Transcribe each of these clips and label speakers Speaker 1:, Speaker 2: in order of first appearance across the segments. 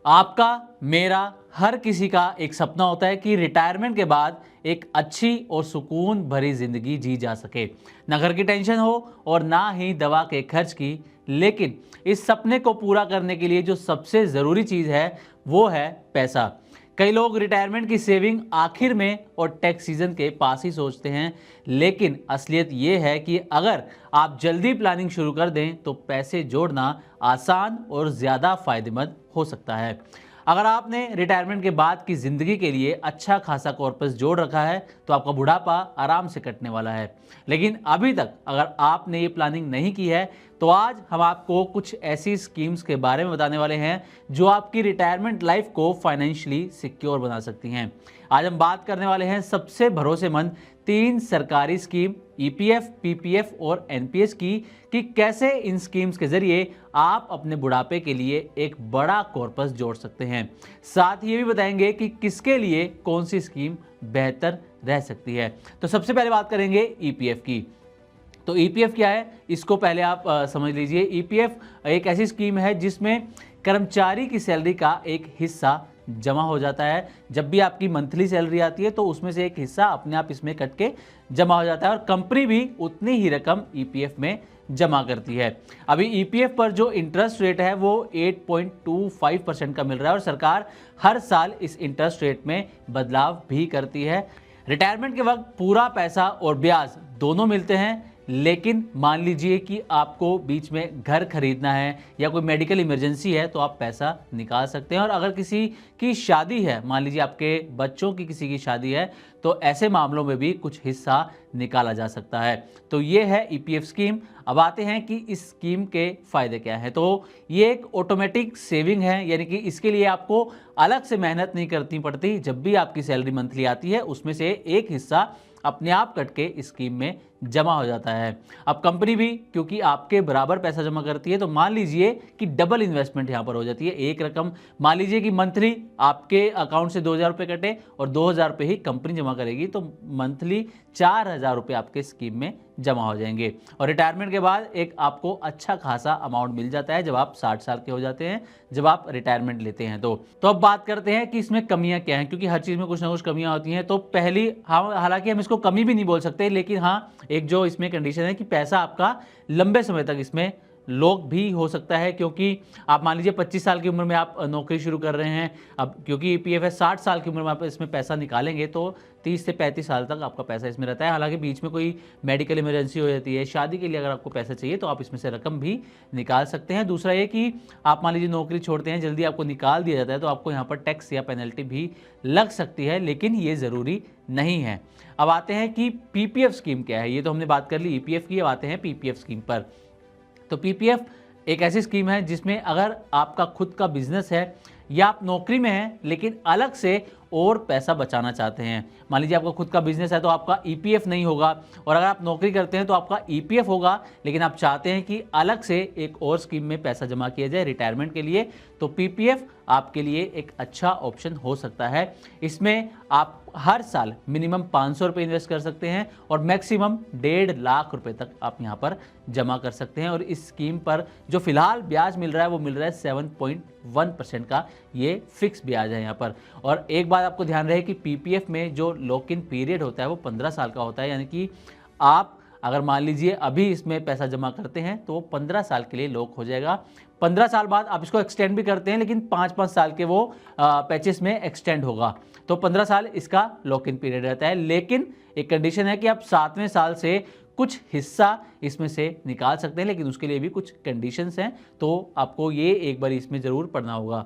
Speaker 1: आपका, मेरा, हर किसी का एक सपना होता है कि रिटायरमेंट के बाद एक अच्छी और सुकून भरी जिंदगी जी जा सके। ना घर की टेंशन हो और ना ही दवा के खर्च की। लेकिन इस सपने को पूरा करने के लिए जो सबसे ज़रूरी चीज़ है वो है पैसा। कई लोग रिटायरमेंट की सेविंग आखिर में और टैक्स सीजन के पास ही सोचते हैं, लेकिन असलियत ये है कि अगर आप जल्दी प्लानिंग शुरू कर दें तो पैसे जोड़ना आसान और ज़्यादा फायदेमंद हो सकता है। अगर आपने रिटायरमेंट के बाद की ज़िंदगी के लिए अच्छा खासा कॉर्पस जोड़ रखा है तो आपका बुढ़ापा आराम से कटने वाला है। लेकिन अभी तक अगर आपने ये प्लानिंग नहीं की है तो आज हम आपको कुछ ऐसी स्कीम्स के बारे में बताने वाले हैं जो आपकी रिटायरमेंट लाइफ को फाइनेंशियली सिक्योर बना सकती हैं। आज हम बात करने वाले हैं सबसे भरोसेमंद 3 सरकारी स्कीम ईपीएफ, पीपीएफ और एनपीएस की, कि कैसे इन स्कीम्स के जरिए आप अपने बुढ़ापे के लिए एक बड़ा कॉर्पस जोड़ सकते हैं। साथ ही ये भी बताएंगे कि किसके लिए कौन सी स्कीम बेहतर रह सकती है। तो सबसे पहले बात करेंगे ईपीएफ की। तो ईपीएफ क्या है, इसको पहले आप समझ लीजिए। ईपीएफ एक ऐसी स्कीम है जिसमें कर्मचारी की सैलरी का एक हिस्सा जमा हो जाता है। जब भी आपकी मंथली सैलरी आती है तो उसमें से एक हिस्सा अपने आप इसमें कट के जमा हो जाता है और कंपनी भी उतनी ही रकम ईपीएफ में जमा करती है। अभी ईपीएफ पर जो इंटरेस्ट रेट है वो 8.25% का मिल रहा है और सरकार हर साल इस इंटरेस्ट रेट में बदलाव भी करती है। रिटायरमेंट के वक्त पूरा पैसा और ब्याज दोनों मिलते हैं, लेकिन मान लीजिए कि आपको बीच में घर खरीदना है या कोई मेडिकल इमरजेंसी है तो आप पैसा निकाल सकते हैं। और अगर किसी की शादी है, मान लीजिए आपके बच्चों की किसी की शादी है, तो ऐसे मामलों में भी कुछ हिस्सा निकाला जा सकता है। तो ये है ईपीएफ स्कीम। अब आते हैं कि इस स्कीम के फ़ायदे क्या हैं। तो ये एक ऑटोमेटिक सेविंग है, यानी कि इसके लिए आपको अलग से मेहनत नहीं करनी पड़ती। जब भी आपकी सैलरी मंथली आती है उसमें से एक हिस्सा अपने आप कट के इस स्कीम में जमा हो जाता है। अब कंपनी भी क्योंकि आपके बराबर पैसा जमा करती है तो मान लीजिए कि डबल इन्वेस्टमेंट यहाँ पर हो जाती है। एक रकम मान लीजिए कि मंथली आपके अकाउंट से 2,000 रुपये कटे और 2,000 रुपये ही कंपनी जमा करेगी, तो मंथली 4,000 रुपये आपके स्कीम में जमा हो जाएंगे। और रिटायरमेंट के बाद एक आपको अच्छा खासा अमाउंट मिल जाता है जब आप 60 साल के हो जाते हैं, जब आप रिटायरमेंट लेते हैं। तो अब बात करते हैं कि इसमें कमियां क्या हैं, क्योंकि हर चीज़ में कुछ ना कुछ कमियां होती हैं। तो पहली, हालांकि हम इसको कमी भी नहीं बोल सकते, लेकिन हाँ, एक जो इसमें कंडीशन है कि पैसा आपका लंबे समय तक इसमें लॉक भी हो सकता है। क्योंकि आप मान लीजिए 25 साल की उम्र में आप नौकरी शुरू कर रहे हैं, अब क्योंकि ईपीएफ है 60 साल की उम्र में आप इसमें पैसा निकालेंगे तो 30 से 35 साल तक आपका पैसा इसमें रहता है। हालांकि बीच में कोई मेडिकल इमरजेंसी हो जाती है, शादी के लिए अगर आपको पैसा चाहिए तो आप इसमें से रकम भी निकाल सकते हैं। दूसरा ये कि आप मान लीजिए नौकरी छोड़ते हैं, जल्दी आपको निकाल दिया जाता है तो आपको यहाँ पर टैक्स या पेनल्टी भी लग सकती है, लेकिन ये ज़रूरी नहीं है। अब आते हैं कि पीपीएफ स्कीम क्या है। ये तो हमने बात कर ली ईपीएफ की, अब आते हैं पीपीएफ स्कीम पर। तो पीपीएफ एक ऐसी स्कीम है जिसमें अगर आपका खुद का बिजनेस है या आप नौकरी में हैं लेकिन अलग से और पैसा बचाना चाहते हैं, मान लीजिए आपका खुद का बिजनेस है तो आपका ईपीएफ नहीं होगा, और अगर आप नौकरी करते हैं तो आपका ईपीएफ होगा, लेकिन आप चाहते हैं कि अलग से एक और स्कीम में पैसा जमा किया जाए रिटायरमेंट के लिए, तो पीपीएफ आपके लिए एक अच्छा ऑप्शन हो सकता है। इसमें आप हर साल मिनिमम 500 रुपये इन्वेस्ट कर सकते हैं और मैक्सिमम 1.5 लाख रुपए तक आप यहाँ पर जमा कर सकते हैं। और इस स्कीम पर जो फिलहाल ब्याज मिल रहा है वो मिल रहा है 7.1% का, ये फिक्स ब्याज है यहाँ पर। और एक बात आपको ध्यान रहे कि पीपीएफ में जो लॉक इन पीरियड होता है वो 15 साल का होता है, यानी कि आप अगर मान लीजिए अभी इसमें पैसा जमा करते हैं तो वो 15 साल के लिए लॉक हो जाएगा। 15 साल बाद आप इसको एक्सटेंड भी करते हैं, लेकिन 5-5 साल के वो पैचेस में एक्सटेंड होगा, तो 15 साल इसका लॉक इन पीरियड रहता है। लेकिन एक कंडीशन है कि आप 7वें साल से कुछ हिस्सा इसमें से निकाल सकते हैं, लेकिन उसके लिए भी कुछ कंडीशंस हैं, तो आपको ये एक बार इसमें ज़रूर पढ़ना होगा।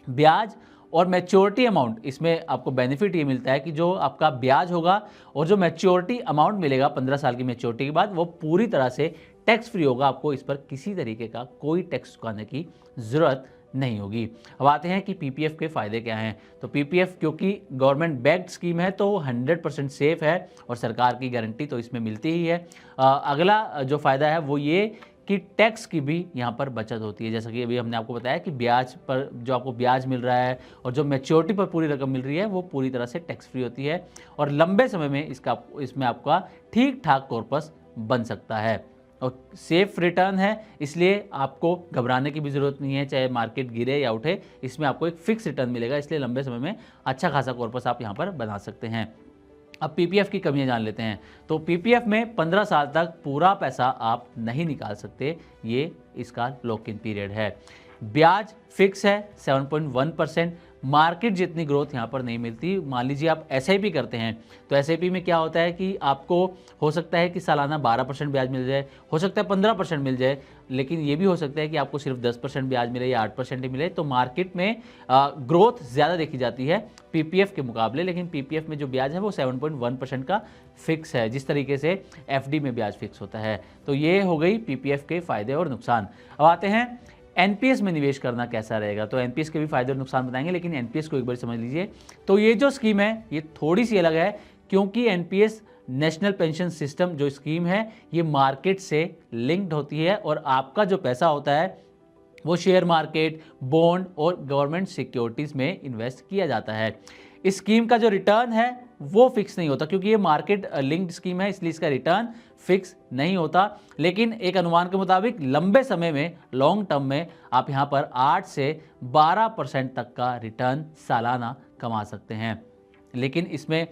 Speaker 1: ब्याज और मैच्योरिटी अमाउंट, इसमें आपको बेनिफिट ये मिलता है कि जो आपका ब्याज होगा और जो मैच्योरिटी अमाउंट मिलेगा 15 साल की मैच्योरिटी के बाद, वो पूरी तरह से टैक्स फ्री होगा। आपको इस पर किसी तरीके का कोई टैक्स चुकाने की ज़रूरत नहीं होगी। अब आते हैं कि पीपीएफ के फ़ायदे क्या हैं। तो पीपीएफ क्योंकि गवर्नमेंट बैक्ड स्कीम है तो 100% सेफ है और सरकार की गारंटी तो इसमें मिलती ही है। अगला जो फ़ायदा है वो ये कि टैक्स की भी यहाँ पर बचत होती है। जैसा कि अभी हमने आपको बताया कि ब्याज पर जो आपको ब्याज मिल रहा है और जो मैच्योरिटी पर पूरी रकम मिल रही है वो पूरी तरह से टैक्स फ्री होती है और लंबे समय में इसमें आपका ठीक ठाक कॉर्पस बन सकता है। और सेफ रिटर्न है, इसलिए आपको घबराने की भी ज़रूरत नहीं है, चाहे मार्केट गिरे या उठे, इसमें आपको एक फिक्स रिटर्न मिलेगा, इसलिए लंबे समय में अच्छा खासा कॉर्पस आप यहाँ पर बना सकते हैं। अब पीपीएफ की कमियां जान लेते हैं। तो पीपीएफ में 15 साल तक पूरा पैसा आप नहीं निकाल सकते, ये इसका लॉक इन पीरियड है। ब्याज फिक्स है 7.1%। मार्केट जितनी ग्रोथ यहाँ पर नहीं मिलती। मान लीजिए आप एसआईपी करते हैं, तो एसआईपी में क्या होता है कि आपको हो सकता है कि सालाना 12% ब्याज मिल जाए, हो सकता है 15% मिल जाए, लेकिन ये भी हो सकता है कि आपको सिर्फ 10% ब्याज मिले या 8% ही मिले। तो मार्केट में ग्रोथ ज़्यादा देखी जाती है पीपीएफ के मुकाबले, लेकिन पीपीएफ में जो ब्याज है वो 7.1% का फिक्स है, जिस तरीके से एफडी में ब्याज फिक्स होता है। तो ये हो गई पीपीएफ के फायदे और नुकसान। अब आते हैं एनपीएस में निवेश करना कैसा रहेगा। तो एनपीएस के भी फायदे और नुकसान बताएंगे, लेकिन एनपीएस को एक बार समझ लीजिए। तो ये जो स्कीम है ये थोड़ी सी अलग है, क्योंकि एनपीएस नेशनल पेंशन सिस्टम जो स्कीम है ये मार्केट से लिंक्ड होती है, और आपका जो पैसा होता है वो शेयर मार्केट, बॉन्ड और गवर्नमेंट सिक्योरिटीज़ में इन्वेस्ट किया जाता है। इस स्कीम का जो रिटर्न है वो फिक्स नहीं होता, क्योंकि ये मार्केट लिंक्ड स्कीम है, इसलिए इसका रिटर्न फिक्स नहीं होता। लेकिन एक अनुमान के मुताबिक लंबे समय में, लॉन्ग टर्म में, आप यहाँ पर 8 से 12% तक का रिटर्न सालाना कमा सकते हैं। लेकिन इसमें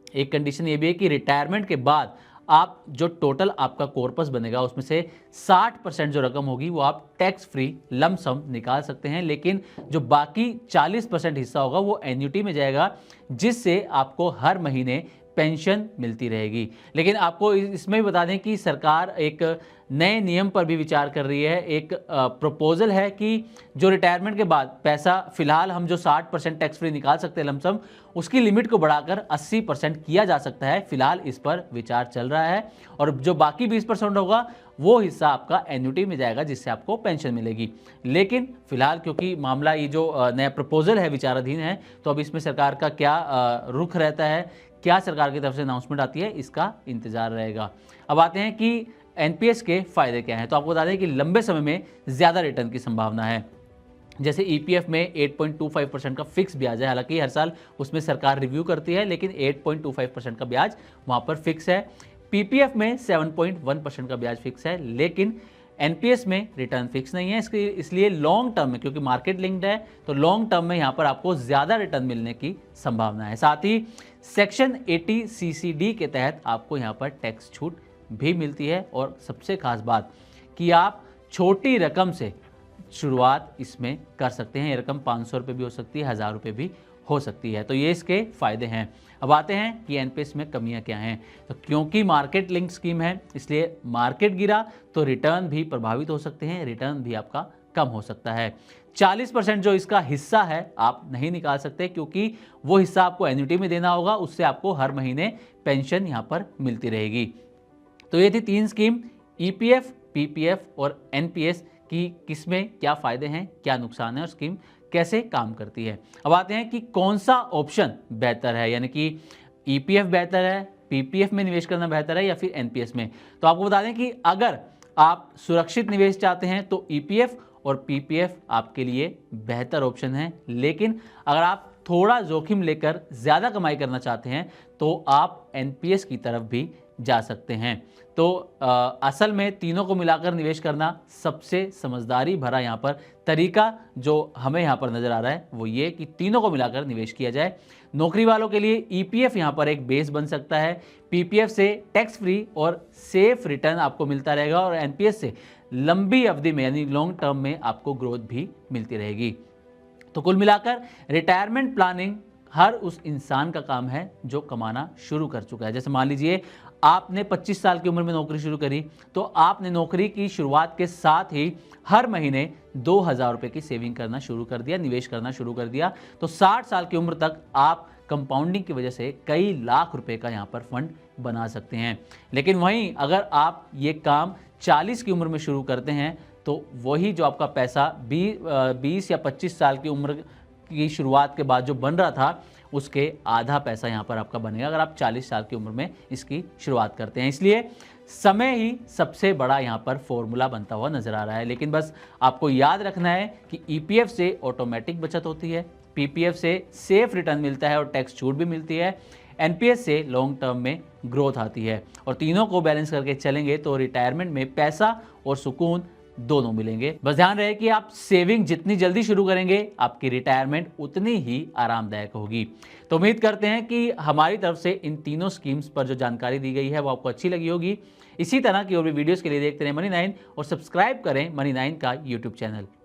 Speaker 1: एक कंडीशन ये भी है कि रिटायरमेंट के बाद आप जो टोटल आपका कॉर्पस बनेगा उसमें से 60% जो रकम होगी वो आप टैक्स फ्री लम सम निकाल सकते हैं, लेकिन जो बाकी 40% हिस्सा होगा वो एन्युटी में जाएगा, जिससे आपको हर महीने पेंशन मिलती रहेगी। लेकिन आपको इसमें भी बता दें कि सरकार एक नए नियम पर भी विचार कर रही है। एक प्रपोजल है कि जो रिटायरमेंट के बाद पैसा, फिलहाल हम जो 60% टैक्स फ्री निकाल सकते हैं लमसम, उसकी लिमिट को बढ़ाकर 80% किया जा सकता है। फिलहाल इस पर विचार चल रहा है, और जो बाकी 20% होगा वो हिस्सा आपका एन्युटी में जाएगा, जिससे आपको पेंशन मिलेगी। लेकिन फिलहाल क्योंकि मामला ये जो नया प्रपोजल है विचाराधीन है, तो अब इसमें सरकार का क्या रुख रहता है, क्या सरकार की तरफ से अनाउंसमेंट आती है, इसका इंतजार रहेगा। अब आते हैं कि एनपीएस के फायदे क्या हैं। तो आपको बता दें कि लंबे समय में ज़्यादा रिटर्न की संभावना है। जैसे ईपीएफ में 8.25% का फिक्स ब्याज है, हालांकि हर साल उसमें सरकार रिव्यू करती है, लेकिन 8.25% का ब्याज वहाँ पर फिक्स है। पीपीएफ में 7.1% का ब्याज फिक्स है, लेकिन एनपीएस में रिटर्न फिक्स नहीं है। इसलिए लॉन्ग टर्म में, क्योंकि मार्केट लिंक्ड है, तो लॉन्ग टर्म में यहाँ पर आपको ज़्यादा रिटर्न मिलने की संभावना है। साथ ही सेक्शन 80 सीसीडी के तहत आपको यहाँ पर टैक्स छूट भी मिलती है, और सबसे खास बात कि आप छोटी रकम से शुरुआत इसमें कर सकते हैं। ये रकम 500 रुपये भी हो सकती है, 1000 रुपये भी हो सकती है। तो ये इसके फायदे हैं। अब आते हैं कि एनपीएस में कमियां क्या हैं। तो क्योंकि मार्केट लिंक स्कीम है, इसलिए मार्केट गिरा तो रिटर्न भी प्रभावित हो सकते हैं, रिटर्न भी आपका कम हो सकता है। 40% जो इसका हिस्सा है आप नहीं निकाल सकते, क्योंकि वो हिस्सा आपको एन्युटी में देना होगा, उससे आपको हर महीने पेंशन यहाँ पर मिलती रहेगी। तो ये थी 3 स्कीम, ईपीएफ, पीपीएफ और एनपीएस की किसमें क्या फ़ायदे हैं, क्या नुकसान है और स्कीम कैसे काम करती है। अब आते हैं कि कौन सा ऑप्शन बेहतर है, यानी कि ईपीएफ बेहतर है, पीपीएफ में निवेश करना बेहतर है या फिर एनपीएस में। तो आपको बता दें कि अगर आप सुरक्षित निवेश चाहते हैं तो ईपीएफ और पीपीएफ आपके लिए बेहतर ऑप्शन है, लेकिन अगर आप थोड़ा जोखिम लेकर ज़्यादा कमाई करना चाहते हैं तो आप एनपीएस की तरफ भी जा सकते हैं। तो असल में तीनों को मिलाकर निवेश करना सबसे समझदारी भरा यहाँ पर तरीका जो हमें यहाँ पर नज़र आ रहा है वो ये कि तीनों को मिलाकर निवेश किया जाए। नौकरी वालों के लिए ईपीएफ यहाँ पर एक बेस बन सकता है, पीपीएफ से टैक्स फ्री और सेफ रिटर्न आपको मिलता रहेगा, और एनपीएस से लंबी अवधि में यानी लॉन्ग टर्म में आपको ग्रोथ भी मिलती रहेगी। तो कुल मिलाकर रिटायरमेंट प्लानिंग हर उस इंसान का काम है जो कमाना शुरू कर चुका है। जैसे मान लीजिए आपने 25 साल की उम्र में नौकरी शुरू करी, तो आपने नौकरी की शुरुआत के साथ ही हर महीने 2000 रुपये की सेविंग करना शुरू कर दिया, निवेश करना शुरू कर दिया। तो 60 साल की उम्र तक आप कंपाउंडिंग की वजह से कई लाख रुपए का यहाँ पर फंड बना सकते हैं। लेकिन वहीं अगर आप ये काम 40 की उम्र में शुरू करते हैं तो वही जो आपका पैसा 20 या 25 साल की उम्र की शुरुआत के बाद जो बन रहा था उसके आधा पैसा यहाँ पर आपका बनेगा, अगर आप 40 साल की उम्र में इसकी शुरुआत करते हैं। इसलिए समय ही सबसे बड़ा यहाँ पर फॉर्मूला बनता हुआ नजर आ रहा है। लेकिन बस आपको याद रखना है कि ईपीएफ से ऑटोमेटिक बचत होती है, पीपीएफ से सेफ रिटर्न मिलता है और टैक्स छूट भी मिलती है, एनपीएस से लॉन्ग टर्म में ग्रोथ आती है, और तीनों को बैलेंस करके चलेंगे तो रिटायरमेंट में पैसा और सुकून दोनों मिलेंगे। बस ध्यान रहे कि आप सेविंग जितनी जल्दी शुरू करेंगे, आपकी रिटायरमेंट उतनी ही आरामदायक होगी। तो उम्मीद करते हैं कि हमारी तरफ से इन तीनों स्कीम्स पर जो जानकारी दी गई है वो आपको अच्छी लगी होगी। इसी तरह की और भी वीडियोस के लिए देखते रहे मनी 9 और सब्सक्राइब करें मनी 9 का यूट्यूब चैनल।